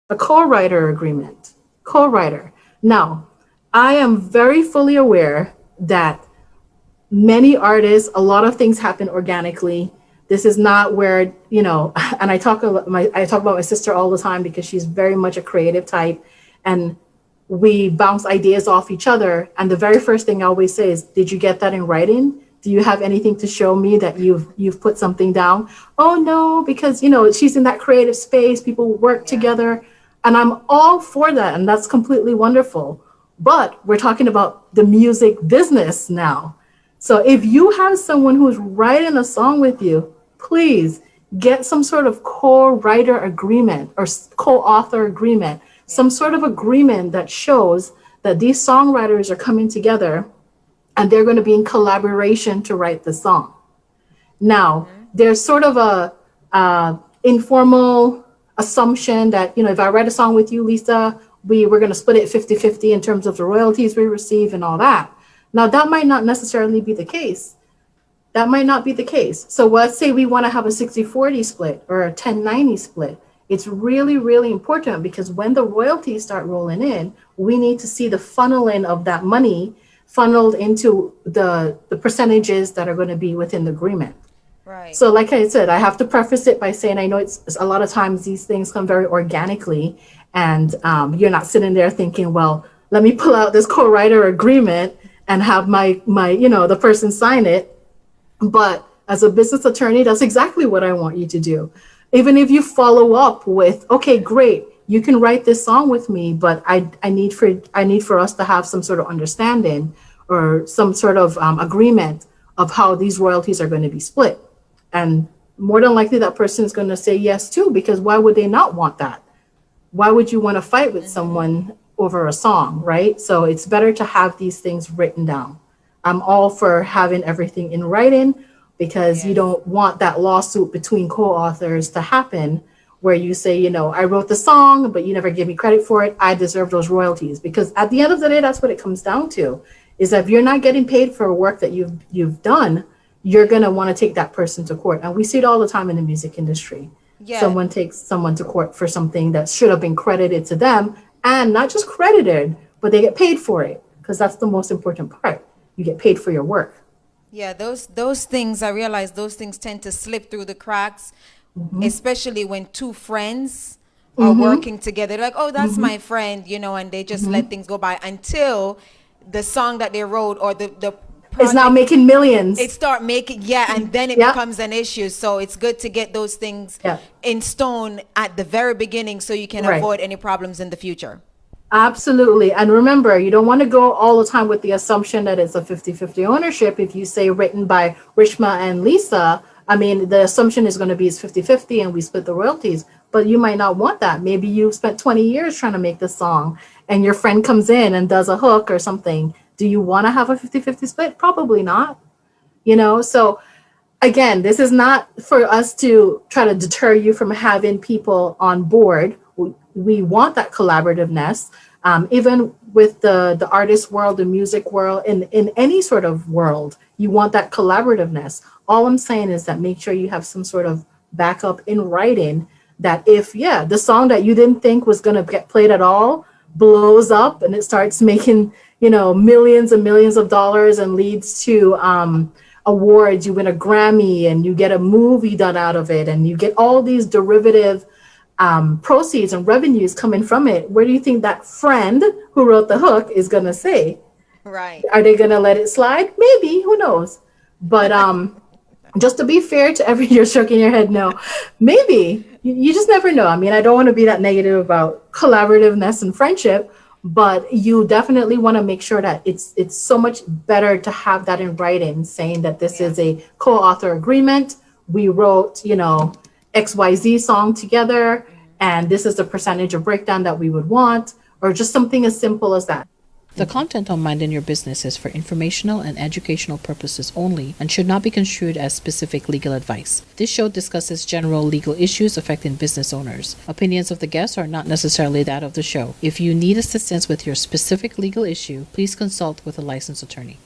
A co-writer agreement. Co-writer. Now, I am very fully aware that many artists, a lot of things happen organically. This is not where, and I talk about my sister all the time because she's very much a creative type, and we bounce ideas off each other. And the very first thing I always say is, did you get that in writing? Do you have anything to show me that you've put something down? Oh no, because she's in that creative space, people work together, and I'm all for that, and that's completely wonderful. But we're talking about the music business now. So if you have someone who's writing a song with you, please get some sort of co-writer agreement or co-author agreement, some sort of agreement that shows that these songwriters are coming together and they're going to be in collaboration to write the song. Now, there's sort of a informal assumption that, if I write a song with you, Lisa, we're going to split it 50-50 in terms of the royalties we receive and all that. Now, that might not necessarily be the case. That might not be the case. So let's say we want to have a 60-40 split or a 10-90 split. It's really, really important because when the royalties start rolling in, we need to see the funneling of that money funneled into the percentages that are going to be within the agreement. Right. So like I said, I have to preface it by saying I know it's a lot of times these things come very organically, and you're not sitting there thinking, well, let me pull out this co-writer agreement and have my the person sign it. But as a business attorney, that's exactly what I want you to do. Even if you follow up with, okay, great, you can write this song with me, but I need for us to have some sort of understanding or some sort of agreement of how these royalties are going to be split. And more than likely that person is going to say yes too, because why would they not want that? Why would you want to fight with someone over a song, right? So it's better to have these things written down. I'm all for having everything in writing because you don't want that lawsuit between co-authors to happen where you say, I wrote the song, but you never give me credit for it. I deserve those royalties. Because at the end of the day, that's what it comes down to, is that if you're not getting paid for work that you've done, you're going to want to take that person to court. And we see it all the time in the music industry. Yeah. Someone takes someone to court for something that should have been credited to them, and not just credited, but they get paid for it, because that's the most important part. You get paid for your work. Yeah, those things, I realize those things tend to slip through the cracks, especially when two friends are working together. Like, oh, that's my friend, and they just let things go by until the song that they wrote or the it's now making millions. It start making, and then it becomes an issue. So it's good to get those things in stone at the very beginning so you can avoid any problems in the future. Absolutely. And remember, you don't want to go all the time with the assumption that it's a 50-50 ownership. If you say written by Rishma and Lisa, I mean, the assumption is going to be it's 50-50 and we split the royalties. But you might not want that. Maybe you spent 20 years trying to make this song and your friend comes in and does a hook or something. Do you want to have a 50-50 split? Probably not. So again, this is not for us to try to deter you from having people on board. We want that collaborativeness, even with the artist world, the music world, in any sort of world, you want that collaborativeness. All I'm saying is that make sure you have some sort of backup in writing that if, the song that you didn't think was going to get played at all blows up and it starts making, millions and millions of dollars and leads to awards, you win a Grammy and you get a movie done out of it and you get all these derivative proceeds and revenues coming from it. Where do you think that friend who wrote the hook is going to say? Right. Are they going to let it slide? Maybe, who knows? But just to be fair to you're shaking your head no. Maybe. You just never know. I mean, I don't want to be that negative about collaborativeness and friendship, but you definitely want to make sure that it's so much better to have that in writing, saying that this is a co-author agreement. We wrote, XYZ song together, and this is the percentage of breakdown that we would want, or just something as simple as that. The content on Minding Your Business is for informational and educational purposes only and should not be construed as specific legal advice. This show discusses general legal issues affecting business owners. Opinions of the guests are not necessarily that of the show. If you need assistance with your specific legal issue, please consult with a licensed attorney.